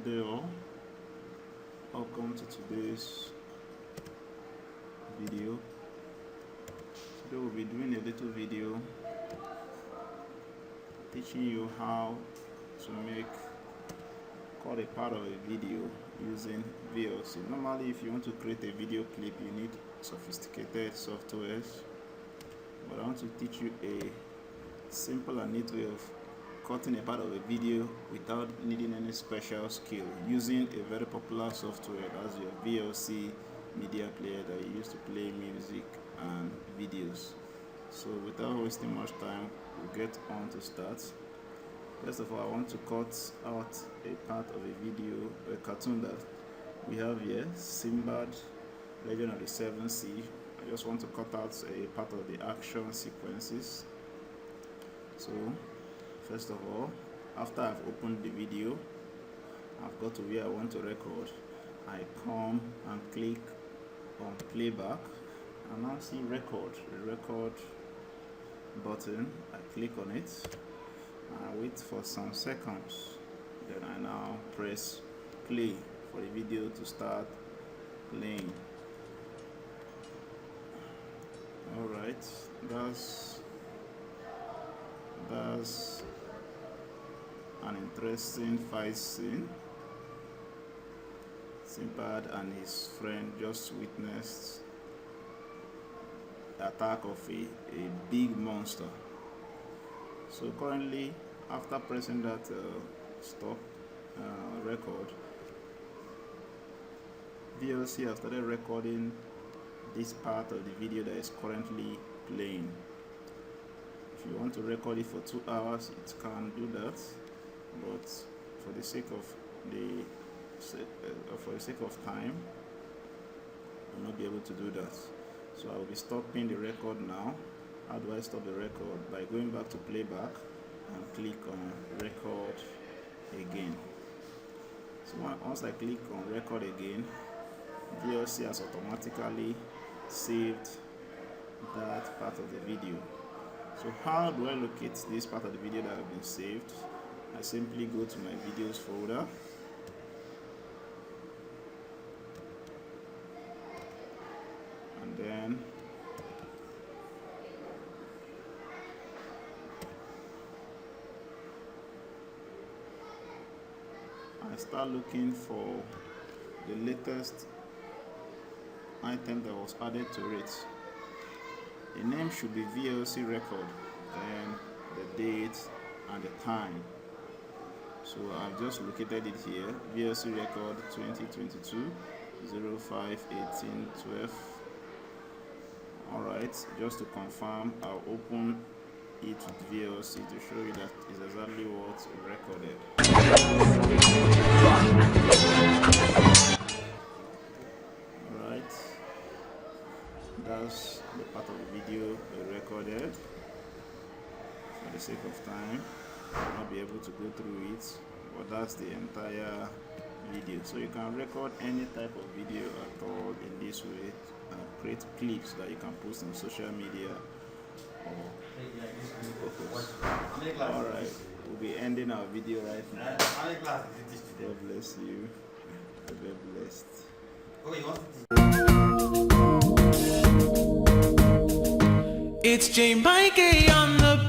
Good day all. Welcome to today's video. Today we'll be doing a little video teaching you how to cut a part of a video using VLC. Normally, if you want to create a video clip, you need sophisticated softwares, but I want to teach you a simple and neat way of cutting a part of a video without needing any special skill, using a very popular software, that's your VLC media player that you use to play music and videos. So without wasting much time, we'll get on to start. First of all, I want to cut out a part of a video, a cartoon that we have here, Sinbad, Legend of the Seven Sea. I just want to cut out a part of the action sequences. So first of all, after I've opened the video, I've got to where I want to record. I come and click on playback, and now see record, the record button. I click on it, I wait for some seconds, then I now press play for the video to start playing. Alright, that's an interesting fight scene. Sinbad and his friend just witnessed the attack of a big monster. So currently, after pressing that stop record, VLC has started recording this part of the video that is currently playing. If you want to record it for 2 hours, it can do that, but for the sake of time, I'll not be able to do that. So I will be stopping the record now. How do I stop the record? By going back to playback and click on record again. So once I click on record again, VLC has automatically saved that part of the video. So how do I locate this part of the video that has been saved? I simply go to my videos folder, and then I start looking for the latest item that was added to it. The name should be VLC record, then the date and the time. So I've just located it here, VLC record 2022 05/18/12. Alright, just to confirm, I'll open it with VLC to show you that is exactly what recorded. Alright, that's the part of the video we recorded. For the sake of time, I'll not be able to go through it, but that's the entire video. So you can record any type of video at all in this way and create clips that you can post on social media or photos. Alright, we'll be ending our video right now. God bless you. Be blessed. It's J. Mikey on the